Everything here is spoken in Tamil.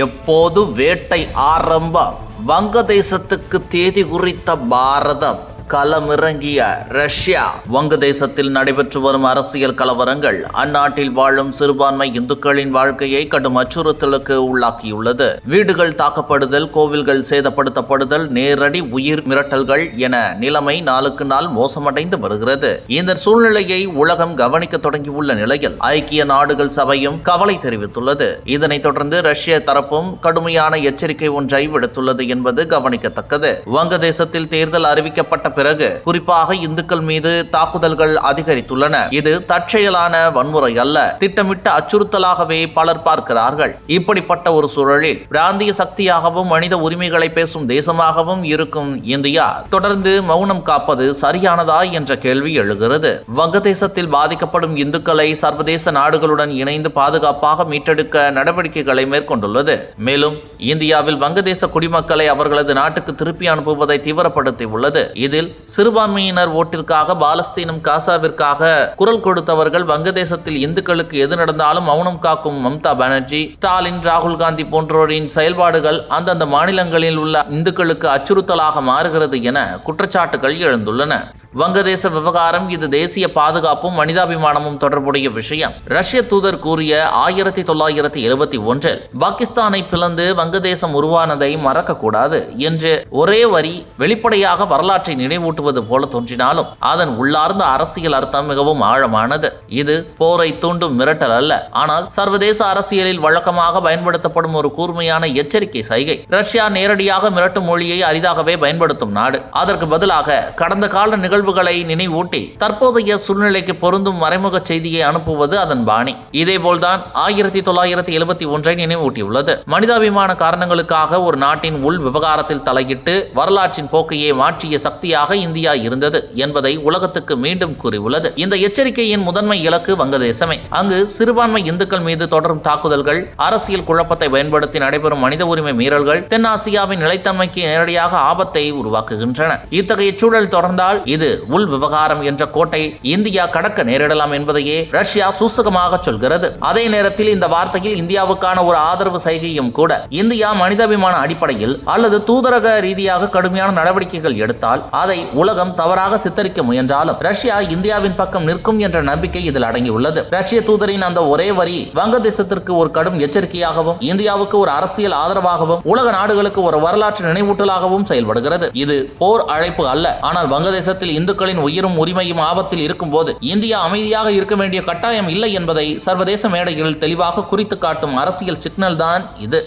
எப்போது வேட்டை ஆரம்பம்? வங்கதேசத்துக்கு தேதி குறித்த பாரதம் களமிறங்கிய ரஷ்யா. வங்கதேசத்தில் நடைபெற்று வரும் அரசியல் கலவரங்கள் அந்நாட்டில் வாழும் சிறுபான்மை இந்துக்களின் வாழ்க்கையை கடும் அச்சுறுத்தலுக்கு உள்ளாக்கியுள்ளது. வீடுகள் தாக்கப்படுதல், கோவில்கள் சேதப்படுத்தப்படுதல், நேரடி உயிர் மிரட்டல்கள் என நிலைமை நாளுக்கு நாள் மோசமடைந்து வருகிறது. இந்த சூழ்நிலையை உலகம் கவனிக்க தொடங்கியுள்ள நிலையில் ஐக்கிய நாடுகள் சபையும் கவலை தெரிவித்துள்ளது. இதனைத் தொடர்ந்து ரஷ்ய தரப்பும் கடுமையான எச்சரிக்கை ஒன்றை விடுத்துள்ளது என்பது கவனிக்கத்தக்கது. வங்கதேசத்தில் தேர்தல் அறிவிக்கப்பட்ட பிறகு குறிப்பாக இந்துக்கள் மீது தாக்குதல்கள் அதிகரித்துள்ளன. இது தற்செயலான வன்முறை அல்ல, திட்டமிட்ட அச்சுறுத்தலாகவே பலர் பார்க்கிறார்கள். இப்படிப்பட்ட ஒரு சூழலில் பிராந்திய சக்தியாகவும் மனித உரிமைகளை பேசும் தேசமாகவும் இருக்கும் இந்தியா தொடர்ந்து மௌனம் காப்பது சரியானதா என்ற கேள்வி எழுகிறது. வங்கதேசத்தில் பாதிக்கப்படும் இந்துக்களை சர்வதேச நாடுகளுடன் இணைந்து பாதுகாப்பாக மீட்டெடுக்க நடவடிக்கைகளை மேற்கொண்டுள்ளது. மேலும் இந்தியாவில் வங்கதேச குடிமக்களை அவர்களது நாட்டுக்கு திருப்பி அனுப்புவதை தீவிரப்படுத்தி உள்ளது. இதில் சிறுபான்மையினர் ஓட்டிற்காக பாலஸ்தீனம், காசாவிற்காக குரல் கொடுத்தவர்கள் வங்கதேசத்தில் இந்துக்களுக்கு எது நடந்தாலும் மௌனம் காக்கும் மம்தா பானர்ஜி, ஸ்டாலின், ராகுல் காந்தி போன்றோரின் செயல்பாடுகள் அந்தந்த மாநிலங்களில் உள்ள இந்துக்களுக்கு அச்சுறுத்தலாக மாறுகிறது என குற்றச்சாட்டுகள் எழுந்துள்ளன. வங்கதேச விவகாரம் இது தேசிய பாதுகாப்பும் மனிதாபிமானமும் தொடர்புடைய விஷயம். ரஷ்ய தூதர் கூறிய 1971 பாகிஸ்தானை பிளந்து வங்கதேசம் உருவானதை மறக்கக்கூடாது என்று ஒரே வரி வெளிப்படையாக வரலாற்றை நினைவூட்டுவது போல தோன்றினாலும் அதன் உள்ளார்ந்த அரசியல் அர்த்தம் மிகவும் ஆழமானது. இது போரை தூண்டும் மிரட்டல் அல்ல, ஆனால் சர்வதேச அரசியலில் வழக்கமாக பயன்படுத்தப்படும் ஒரு கூர்மையான எச்சரிக்கை சைகை. ரஷ்யா நேரடியாக மிரட்டும் மொழியை அரிதாகவே பயன்படுத்தும் நாடு. அதற்கு பதிலாக கடந்த கால நிகழ்வுகளை நினைவூட்டி தற்போதைய சூழ்நிலைக்கு பொருந்தும் மறைமுக செய்தியை அனுப்புவது அதன் பாணி. இதேபோல்தான் 1971 நினைவூட்டியுள்ளது. மனிதாபிமான காரணங்களுக்காக ஒரு நாட்டின் உள் விவகாரத்தில் தலையிட்டு வரலாற்றின் போக்கையே மாற்றிய சக்தியாக இந்தியா இருந்தது என்பதை உலகத்துக்கு மீண்டும் கூறியுள்ளது. இந்த எச்சரிக்கையின் முதன்மை இலக்கு வங்கதேசமே. அங்கு சிறுபான்மை இந்துக்கள் மீது தொடரும் தாக்குதல்கள், அரசியல் குழப்பத்தை பயன்படுத்தி நடைபெறும் மனித உரிமை மீறல்கள் தென்னாசியாவின் நிலைத்தன்மைக்கு நேரடியாக ஆபத்தை உருவாக்குகின்றன. இத்தகைய சூழல் தொடர்ந்தால் இது உள் விவகாரம் என்ற கோட்டை இந்தியா கடக்க நேரிடலாம் என்பதையே ரஷ்யா சூசகமாக சொல்கிறது. அதே நேரத்தில் இந்த வார்த்தையில் இந்தியாவுக்கான ஒரு ஆதரவு சைகையும் கூட. இந்தியா மனிதாபிமான அடிப்படையில் அல்லது தூதரக ரீதியாக கடுமையான நடவடிக்கைகள் எடுத்தால் அதை உலகம் தவறாக சித்தரிக்க முயன்றாலும் ரஷ்யா இந்தியாவின் பக்கம் நிற்கும் என்ற நம்பிக்கை இதில் அடங்கியுள்ளது. ரஷ்ய தூதரின் அந்த ஒரே வரி வங்கதேசத்திற்கு ஒரு கடும் எச்சரிக்கையாகவும் இந்தியாவுக்கு ஒரு அரசியல் ஆதரவாகவும் உலக நாடுகளுக்கு ஒரு வரலாற்று நினைவூட்டலாகவும் செயல்படுகிறது. இது போர் அழைப்பு அல்ல, ஆனால் வங்கதேசத்தில் இந்துக்களின் உயிரும் உரிமையும் ஆபத்தில் இருக்கும் போது இந்தியா அமைதியாக இருக்க வேண்டிய கட்டாயம் இல்லை என்பதை சர்வதேச மேடையில் தெளிவாக குறித்து காட்டும் அரசியல் சிக்னல் தான் இது.